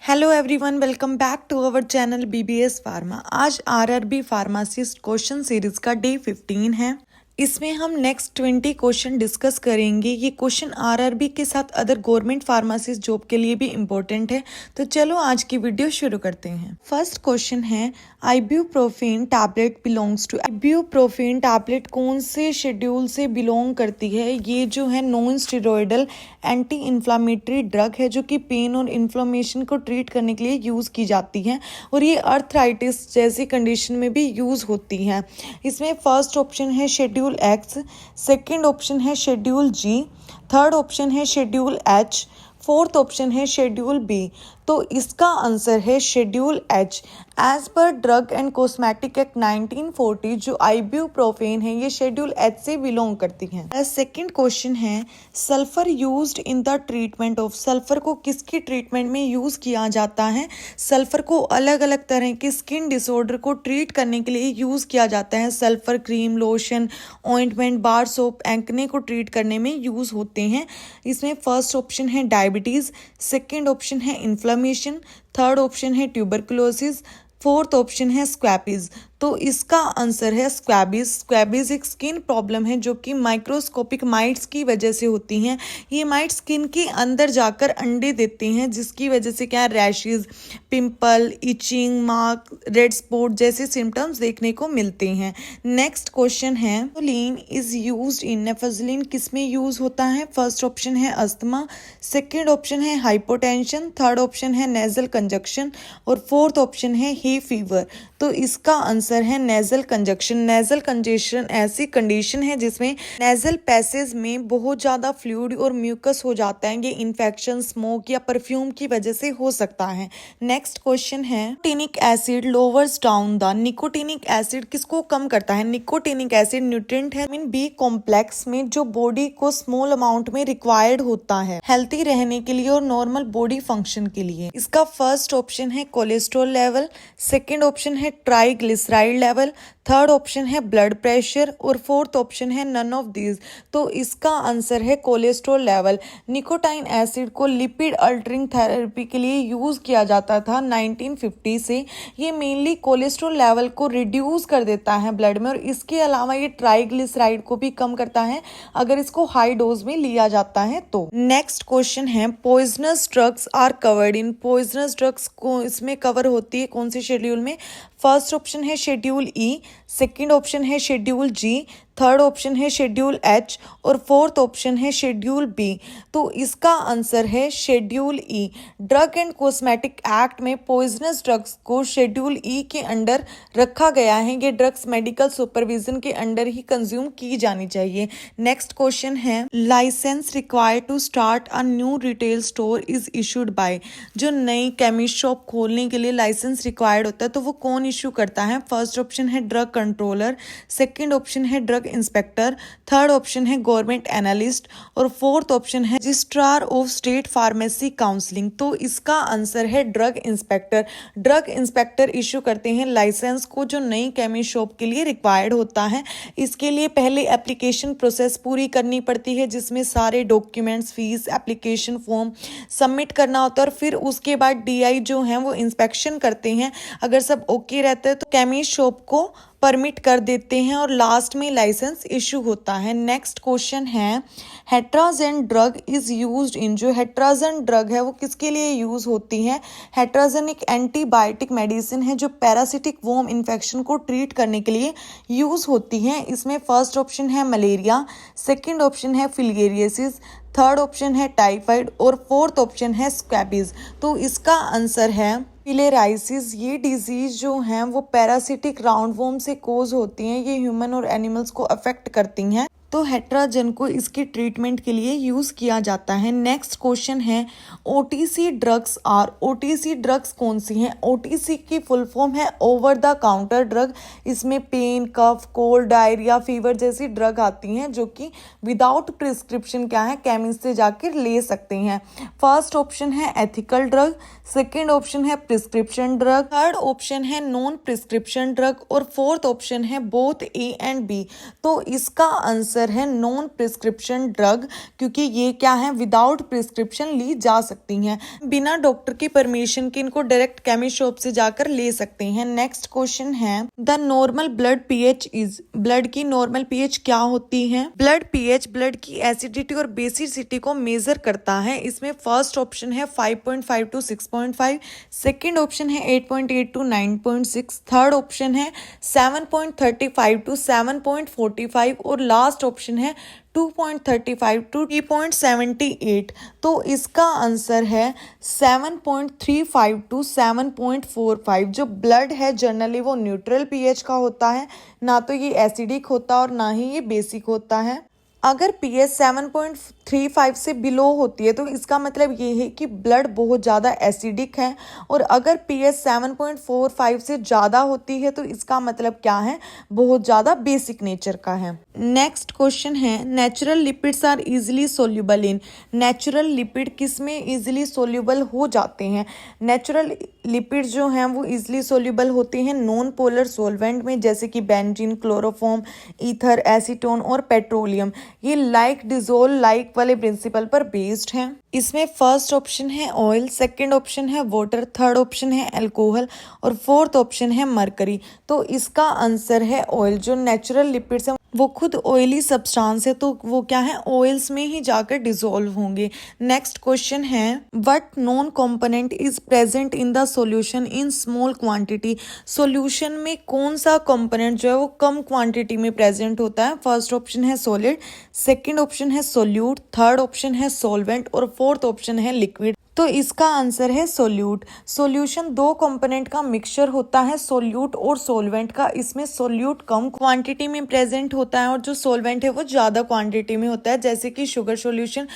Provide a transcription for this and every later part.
Hello everyone, welcome back to our channel BBS pharma. आज RRB pharmacist question series का day 15 है। इसमें हम नेक्स्ट 20 क्वेश्चन डिस्कस करेंगे। ये क्वेश्चन आरआरबी के साथ अदर गवर्नमेंट फार्मासिस्ट जॉब के लिए भी इम्पोर्टेंट है। तो चलो आज की वीडियो शुरू करते हैं। फर्स्ट क्वेश्चन है, आइब्यूप्रोफेन टैबलेट बिलोंग्स टू। आइब्यूप्रोफेन टैबलेट कौन से शेड्यूल से बिलोंग करती है? ये जो है non steroidal anti inflammatory drug है जो कि पेन और इन्फ्लामेशन को ट्रीट करने के लिए यूज़ की जाती है और ये अर्थराइटिस जैसी कंडीशन में भी यूज़ होती है। इसमें फर्स्ट ऑप्शन है शेड्यूल एक्स, सेकेंड ऑप्शन है शेड्यूल जी, थर्ड ऑप्शन है शेड्यूल एच, फोर्थ ऑप्शन है शेड्यूल बी। तो इसका आंसर है schedule H. As per drug and cosmetic act 1940 जो आइब्यूप्रोफेन है ये शेड्यूल एच से बिलोंग करती है। सेकंड क्वेश्चन है, sulphur used in the treatment of. Sulphur को किसकी ट्रीटमेंट में यूज किया जाता है? सल्फर को अलग अलग तरह के स्किन डिसऑर्डर को ट्रीट करने के लिए यूज किया जाता है। सल्फर क्रीम, लोशन, ऑइंटमेंट, बार सोप एक्ने को ट्रीट करने में यूज होते हैं। इसमें फर्स्ट ऑप्शन है डायबिटीज, सेकेंड ऑप्शन है इन्फ्लेमेशन, थर्ड ऑप्शन है ट्यूबरकुलोसिस, फोर्थ ऑप्शन है स्क्वैबीज। तो इसका आंसर है स्क्वैबीज। स्क्वैबीज एक स्किन प्रॉब्लम है जो कि माइक्रोस्कोपिक माइट्स की वजह से होती हैं। ये माइट्स स्किन के अंदर जाकर अंडे देते हैं जिसकी वजह से क्या rashes, pimple, itching, mark, red spot जैसे सिम्टम्स देखने को मिलते हैं। नेक्स्ट क्वेश्चन है, नेफेजलिन इज यूज्ड इन। नेफेजलिन किस में यूज होता है? फर्स्ट ऑप्शन है अस्थमा, सेकेंड ऑप्शन है हाइपोटेंशन, थर्ड ऑप्शन है नेजल कंजक्शन और फोर्थ ऑप्शन है हे फीवर। तो इसका आंसर है नेजल कंजक्शन। नेजल कंजेशन ऐसी कंडीशन है जिसमें नेजल पैसेज में बहुत ज्यादा फ्लूइड और म्यूकस हो जाता है। ये इन्फेक्शन, स्मोक या परफ्यूम की वजह से हो सकता है। नेक्स्ट क्वेश्चन है, nicotinic acid louvers down the. Nicotinic acid किसको कम करता है? निकोटिनिक एसिड न्यूट्रिएंट है विटामिन बी कॉम्प्लेक्स में जो बॉडी को स्मॉल अमाउंट में रिक्वायर्ड होता है हेल्थी रहने के लिए और नॉर्मल बॉडी फंक्शन के लिए। इसका फर्स्ट ऑप्शन है कोलेस्ट्रॉल लेवल, सेकेंड ऑप्शन है ट्राइग्लिसराइड लेवल, थर्ड ऑप्शन है ब्लड प्रेशर और फोर्थ ऑप्शन है नन ऑफ दीज। तो इसका आंसर है कोलेस्ट्रॉल लेवल। निकोटाइन एसिड को लिपिड अल्टरिंग थेरेपी के लिए यूज किया जाता था 1950 से। ये मेनली कोलेस्ट्रॉल लेवल को रिड्यूस कर देता है ब्लड में और इसके अलावा ये ट्राइग्लिसराइड को भी कम करता है अगर इसको हाई डोज में लिया जाता है तो। नेक्स्ट क्वेश्चन है, poisonous drugs are covered in. Poisonous drugs को इसमें कवर होती है कौन से शेड्यूल में? फर्स्ट ऑप्शन है शेड्यूल ई, सेकेंड ऑप्शन है शेड्यूल जी, थर्ड ऑप्शन है शेड्यूल एच और फोर्थ ऑप्शन है शेड्यूल बी। तो इसका आंसर है schedule E. Drug and cosmetic act में पॉइजनस ड्रग्स को शेड्यूल ई के अंडर रखा गया है। ये ड्रग्स मेडिकल सुपरविजन के अंडर ही कंज्यूम की जानी चाहिए। नेक्स्ट क्वेश्चन है, license required to start a new retail store is issued by. जो नई केमिस्ट शॉप खोलने के लिए लाइसेंस रिक्वायर्ड होता है तो वो कौन इशू करता है? फर्स्ट ऑप्शन है ड्रग कंट्रोलर, सेकेंड ऑप्शन है ड्रग इंस्पेक्टर, थर्ड ऑप्शन है गवर्नमेंट एनालिस्ट और फोर्थ ऑप्शन है registrar of state pharmacy counselling. तो इसका आंसर है drug inspector. Drug inspector issue करते हैं लाइसेंस को जो नई केमिस्ट शॉप के लिए रिक्वायर्ड होता है। इसके लिए पहले एप्लीकेशन प्रोसेस पूरी करनी पड़ती है जिसमें सारे documents, fees, application form submit करना होता है और फिर उसके बाद डीआई जो है वो इंस्पेक्शन करते हैं। अगर सब ओके रहता है तो केमिस्ट शॉप को परमिट कर देते हैं और लास्ट में लाइसेंस इशू होता है। नेक्स्ट क्वेश्चन है, हेट्राजन ड्रग इज यूज्ड इन। जो हेट्राजन ड्रग है वो किसके लिए यूज होती है? हेट्राजन एक एंटीबायोटिक मेडिसिन है जो पैरासिटिक वॉर्म इन्फेक्शन को ट्रीट करने के लिए यूज होती है। इसमें फर्स्ट ऑप्शन है मलेरिया, सेकेंड ऑप्शन है फिलियरियोसिस, थर्ड ऑप्शन है टाइफाइड और फोर्थ ऑप्शन है स्क्वैबीज। तो इसका आंसर है फिलेराइसिस। ये डिजीज जो हैं वो पैरासिटिक राउंडवॉर्म से कोज होती हैं। ये ह्यूमन और एनिमल्स को अफेक्ट करती हैं तो हेट्राजन को इसकी ट्रीटमेंट के लिए यूज किया जाता है। नेक्स्ट क्वेश्चन है, OTC drugs are. OTC drugs कौन सी हैं? ओटीसी की फुल फॉर्म है ओवर द काउंटर ड्रग। इसमें pain, cough, cold, diarrhoea, fever जैसी ड्रग आती हैं जो कि विदाउट प्रिस्क्रिप्शन क्या है केमिस्ट से जाकर ले सकते हैं। फर्स्ट ऑप्शन है एथिकल ड्रग, सेकेंड ऑप्शन है प्रिस्क्रिप्शन ड्रग, थर्ड ऑप्शन है नॉन प्रिस्क्रिप्शन ड्रग और फोर्थ ऑप्शन है बोथ ए एंड बी। तो इसका आंसर आंसर है नॉन प्रिस्क्रिप्शन ड्रग, क्योंकि ये क्या है विदाउट प्रिस्क्रिप्शन ली जा सकती हैं, बिना डॉक्टर की परमिशन के इनको डायरेक्ट केमिस्ट शॉप से जाकर ले सकते हैं। नेक्स्ट क्वेश्चन है the normal blood pH is, blood की नॉर्मल पीएच क्या होती है? ब्लड पीएच ब्लड की एसिडिटी और बेसिसिटी को मेजर करता है। इसमें फर्स्ट ऑप्शन है 5.5 to 6.5, सेकेंड ऑप्शन है 8.8 to 9.6, थर्ड ऑप्शन है 7.35 to 7.45 और लास्ट ऑप्शन है 2.35 to 3.78। तो इसका आंसर है 7.35 to 7.45। जो ब्लड है जनरली वो न्यूट्रल पीएच का होता है, ना तो ये एसिडिक होता और ना ही ये बेसिक होता है। अगर पीएच 7.35 से बिलो होती है तो इसका मतलब ये है कि ब्लड बहुत ज़्यादा एसिडिक है, और अगर पीएच 7.45 से ज़्यादा होती है तो इसका मतलब क्या है, बहुत ज़्यादा बेसिक नेचर का है। नेक्स्ट क्वेश्चन है natural lipids are easily soluble in, natural lipid किस में इजीली सोल्यूबल हो जाते हैं? नेचुरल लिपिड जो हैं वो इजीली सोल्यूबल होते हैं नॉन पोलर सॉल्वेंट में, जैसे कि बेंजीन, क्लोरोफॉर्म, ईथर, एसीटोन और पेट्रोलियम। ये लाइक डिजोल्व लाइक वाले प्रिंसिपल पर बेस्ड हैं। इसमें फर्स्ट ऑप्शन है ऑयल, सेकंड ऑप्शन है वाटर, थर्ड ऑप्शन है अल्कोहल और फोर्थ ऑप्शन है मरकरी। तो इसका आंसर है ऑयल। जो नेचुरल लिपिड्स हैं वो खुद ऑयली सब्सटेंस है, तो वो क्या है ऑयल्स में ही जाकर डिसॉल्व होंगे। नेक्स्ट क्वेश्चन है what non component is present in the solution in small quantity, solution में कौन सा कंपोनेंट जो है वो कम क्वांटिटी में प्रेजेंट होता है? फर्स्ट ऑप्शन है सॉलिड, सेकंड ऑप्शन है सोल्यूट, थर्ड ऑप्शन है सॉल्वेंट और फोर्थ ऑप्शन है लिक्विड। तो इसका आंसर है सोल्यूट। सोल्यूशन दो कंपोनेंट का मिक्सचर होता है, सोल्यूट और सोलवेंट का। इसमें सोल्यूट कम क्वांटिटी में प्रेजेंट होता है और जो सोलवेंट है वो ज्यादा क्वांटिटी में होता है, जैसे कि शुगर सॉल्यूशन।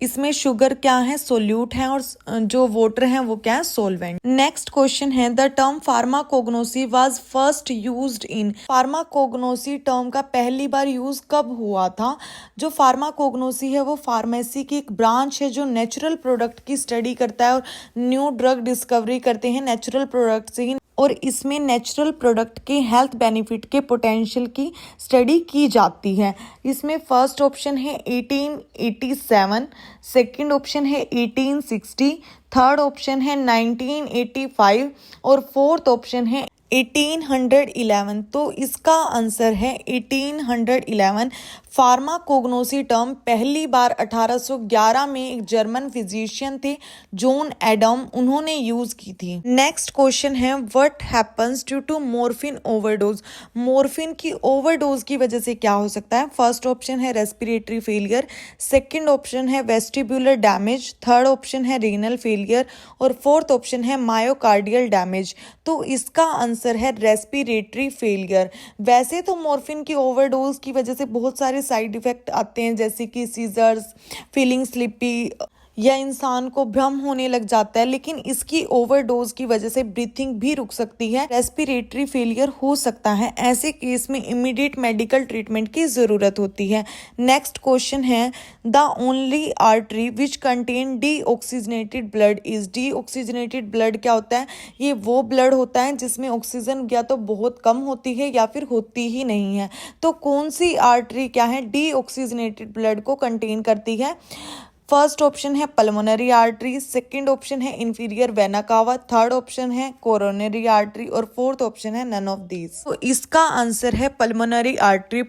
इसमें शुगर क्या है सोल्यूट है और जो वाटर है वो क्या है सोलवेंट। नेक्स्ट क्वेश्चन है the term pharmacognosy was first used in, pharmacognosy term का पहली बार यूज कब हुआ था? जो फार्माकोग्नोसी है वो फार्मेसी की एक ब्रांच है जो नेचुरल प्रोडक्ट की स्टडी करता है और न्यू ड्रग डिस्कवरी करते हैं नेचुरल प्रोडक्ट से ही, और इसमें नेचुरल प्रोडक्ट के हेल्थ बेनिफिट के पोटेंशियल की स्टडी की जाती है। इसमें फर्स्ट ऑप्शन है 1887, सेकंड ऑप्शन है 1860, थर्ड ऑप्शन है 1985 और फोर्थ ऑप्शन है 1811। तो इसका आंसर है 1811। फार्माकोग्नोसी टर्म पहली बार 1811 में एक जर्मन फिजिशियन थे जॉन एडम, उन्होंने यूज की थी। नेक्स्ट क्वेश्चन है what happens due to morphine overdose, morphine की ओवरडोज की वजह से क्या हो सकता है? फर्स्ट ऑप्शन है रेस्पिरेटरी फेलियर, सेकंड ऑप्शन है वेस्टिबुलर डैमेज, थर्ड ऑप्शन है रीनल फेलियर और फोर्थ ऑप्शन है मायोकार्डियल डैमेज। तो इसका आंसर है रेस्पिरेटरी फेलियर। वैसे तो मॉर्फिन की ओवरडोज की वजह से बहुत सारे साइड इफेक्ट आते हैं, जैसे कि सीजर्स, फीलिंग स्लिपी या इंसान को भ्रम होने लग जाता है, लेकिन इसकी ओवरडोज की वजह से ब्रीथिंग भी रुक सकती है, रेस्पिरेटरी फेलियर हो सकता है। ऐसे केस में इमीडिएट मेडिकल ट्रीटमेंट की जरूरत होती है। नेक्स्ट क्वेश्चन है the only artery which contain deoxygenated blood is, deoxygenated blood क्या होता है? ये वो ब्लड होता है जिसमें ऑक्सीजन या तो बहुत कम होती है या फिर होती ही नहीं है। तो कौन सी आर्टरी क्या है डीऑक्सीजनेटेड ब्लड को कंटेन करती है? फर्स्ट ऑप्शन है पल्मोनरी आर्टरी, सेकंड ऑप्शन है inferior vena cava, third option है कोरोनरी आर्टरी और फोर्थ ऑप्शन है नन ऑफ दीज। तो इसका आंसर है pulmonary artery.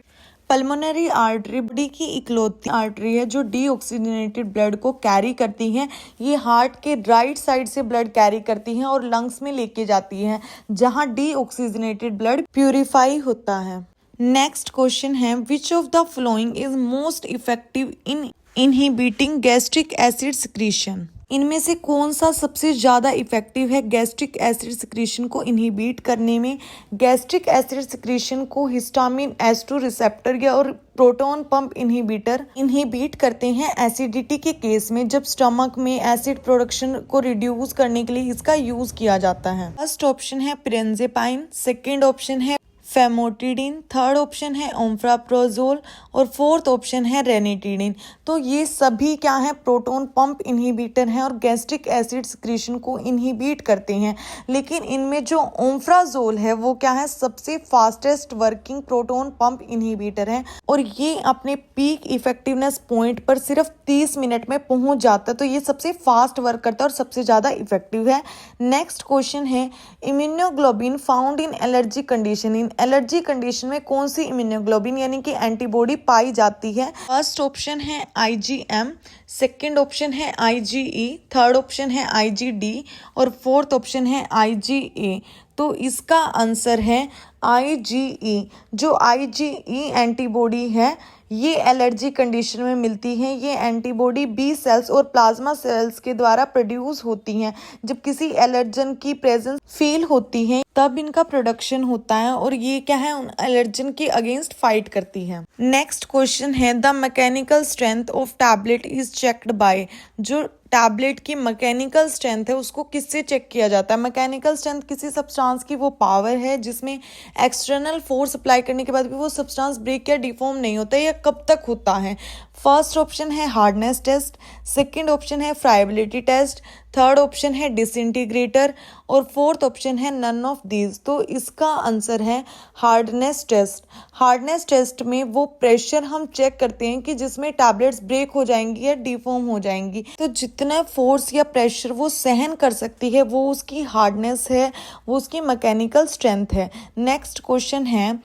Pulmonary artery body की इकलौती आर्टरी है जो डीऑक्सीजनेटेड ब्लड को कैरी करती हैं। ये हार्ट के राइट साइड से ब्लड कैरी करती हैं और लंग्स में लेके जाती हैं, जहां डीऑक्सीजनेटेड ब्लड प्यूरिफाई होता है। नेक्स्ट क्वेश्चन है which of the following is most effective in inhibiting gastric acid secretion, इनमें से कौन सा सबसे ज़्यादा इफेक्टिव है गैस्ट्रिक एसिड सिक्रीशन को इनहिबिट करने में? गैस्ट्रिक एसिड सिक्रीशन को हिस्टामिन H2 रिसेप्टर या और प्रोटॉन पंप इनहिबिटर इनहिबिट करते हैं एसिडिटी के केस में, जब स्टमक में एसिड प्रोडक्शन को रिड्यूस करने के लिए इसका यूज किया जाता है। फर्स्ट ऑप्शन है प्रेंजेपाइन, सेकेंड ऑप्शन है फेमोटिडिन, थर्ड ऑप्शन है ओम्फ्राप्रोजोल और फोर्थ ऑप्शन है रेनिटिडिन। तो ये सभी क्या है, प्रोटॉन पंप इनहिबिटर हैं और गैस्ट्रिक एसिड सिक्रीशन को इनहिबिट करते हैं। लेकिन इनमें जो ओम्फ्राजोल है वो क्या है, सबसे fastest working proton pump inhibitor है और ये अपने पीक इफेक्टिवनेस पॉइंट पर सिर्फ 30 मिनट में पहुंच जाता है। तो ये सबसे फास्ट वर्क करता है और सबसे ज़्यादा इफेक्टिव है। नेक्स्ट क्वेश्चन है immunoglobulin found in allergy condition. In allergy condition में कौन सी इम्यूनोग्लोबिन यानी कि एंटीबॉडी पाई जाती है? फर्स्ट ऑप्शन है IgM, सेकेंड ऑप्शन है IgE, थर्ड ऑप्शन है IgD और फोर्थ ऑप्शन है IgA। तो इसका आंसर है IgE। जो IgE एंटीबॉडी है ये एलर्जी कंडीशन में मिलती है। ये एंटीबॉडी बी सेल्स और प्लाज्मा सेल्स के द्वारा प्रोड्यूस होती हैं। जब किसी एलर्जन की प्रेजेंस फील होती है तब इनका प्रोडक्शन होता है और ये क्या है, उन एलर्जन के अगेंस्ट फाइट करती है। नेक्स्ट क्वेश्चन है the mechanical strength of tablet is checked by. जो टैबलेट की मैकेनिकल स्ट्रेंथ है उसको किससे चेक किया जाता है? मैकेनिकल स्ट्रेंथ किसी सब्सटेंस की वो पावर है जिसमें एक्सटर्नल फोर्स अप्लाई करने के बाद भी वो सब्सटेंस ब्रेक या डिफॉर्म नहीं होता है, या कब तक होता है? फर्स्ट ऑप्शन है हार्डनेस टेस्ट, सेकंड ऑप्शन है फ्राइबिलिटी टेस्ट, थर्ड ऑप्शन है डिसइंटीग्रेटर और फोर्थ ऑप्शन है नन ऑफ दीज। तो इसका आंसर है हार्डनेस टेस्ट। हार्डनेस टेस्ट में वो प्रेशर हम चेक करते हैं कि जिसमें टैबलेट्स ब्रेक हो जाएंगी या डिफॉर्म हो जाएंगी। तो जितना फोर्स या प्रेशर वो सहन कर सकती है वो उसकी हार्डनेस है, वो उसकी मैकेनिकल स्ट्रेंथ है। नेक्स्ट क्वेश्चन है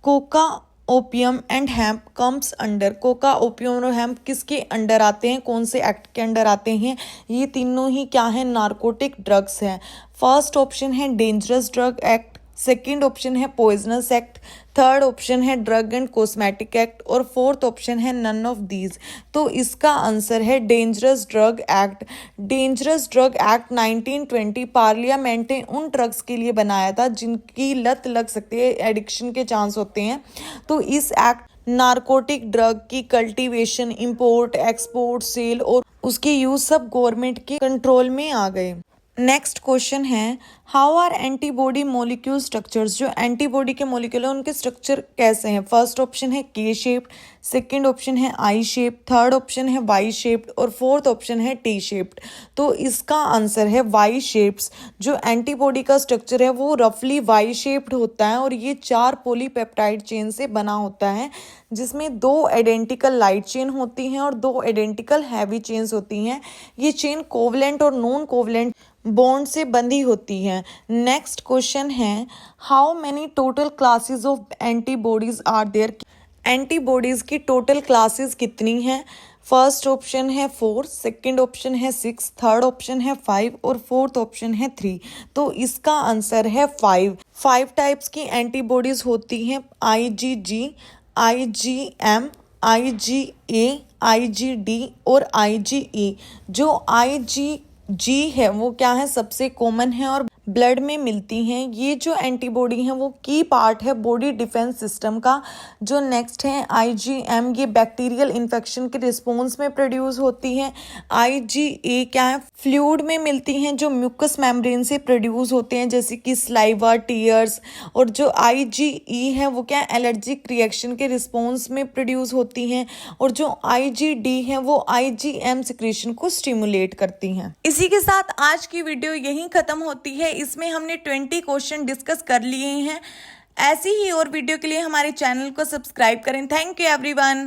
Coca opium and hemp comes under. Coca, opium और हेम्प किसके अंडर आते हैं, कौन से एक्ट के अंडर आते हैं? ये तीनों ही क्या है, नार्कोटिक ड्रग्स हैं। फर्स्ट ऑप्शन है dangerous drug act, second option है पॉइजनस एक्ट, थर्ड ऑप्शन है ड्रग एंड कॉस्मेटिक एक्ट और फोर्थ ऑप्शन है नन ऑफ दीज। तो इसका आंसर है dangerous drug act. Dangerous drug act 1920 parliament ने उन ड्रग्स के लिए बनाया था जिनकी लत लग सकती है, एडिक्शन के चांस होते हैं। तो इस एक्ट नार्कोटिक ड्रग की कल्टीवेशन, इंपोर्ट, एक्सपोर्ट, सेल और उसके यूज सब गवर्नमेंट के कंट्रोल में आ गए। नेक्स्ट क्वेश्चन है how are antibody molecule structures. जो एंटीबॉडी के मोलिक्यूल है उनके स्ट्रक्चर कैसे हैं? फर्स्ट ऑप्शन है के शेप्ड, सेकंड ऑप्शन है आई शेप, थर्ड ऑप्शन है वाई शेप्ड और फोर्थ ऑप्शन है टी शेप्ड। तो इसका आंसर है वाई शेप्स। जो एंटीबॉडी का स्ट्रक्चर है वो रफली वाई शेप्ड होता है और ये 4 पॉलीपेप्टाइड चेन से बना होता है जिसमें 2 आइडेंटिकल लाइट चेन होती हैं और 2 आइडेंटिकल हैवी चेन्स होती हैं। ये चेन कोवलेंट और नॉन कोवलेंट बॉन्ड से बंधी होती है। नेक्स्ट क्वेश्चन है how many total classes of antibodies are there. Antibodies की टोटल क्लासेस कितनी हैं? फर्स्ट ऑप्शन है 4, सेकंड ऑप्शन है 6, थर्ड ऑप्शन है 5 और फोर्थ ऑप्शन है 3। तो इसका आंसर है 5 टाइप्स की एंटीबॉडीज होती हैं IgG, IgM, IgA, IgD और IgE। जो IgG है वो क्या है, सबसे कॉमन है और ब्लड में मिलती हैं। ये जो एंटीबॉडी है वो की पार्ट है बॉडी डिफेंस सिस्टम का। जो नेक्स्ट है IgM, ये बैक्टीरियल इन्फेक्शन के रिस्पॉन्स में प्रोड्यूस होती है। IgA क्या है, फ्लूइड में मिलती हैं जो म्यूकस मेम्ब्रेन से प्रोड्यूस होते हैं जैसे कि स्लाइवा, टीयर्स। और जो IgE है वो क्या, एलर्जिक रिएक्शन के रिस्पॉन्स में प्रोड्यूस होती हैं। और जो IgD है वो IgM सिक्रीशन को स्टिमुलेट करती हैं। इसी के साथ आज की वीडियो यहीं खत्म होती है। इसमें हमने 20 क्वेश्चन डिस्कस कर लिए हैं। ऐसी ही और वीडियो के लिए हमारे चैनल को सब्सक्राइब करें। Thank you everyone.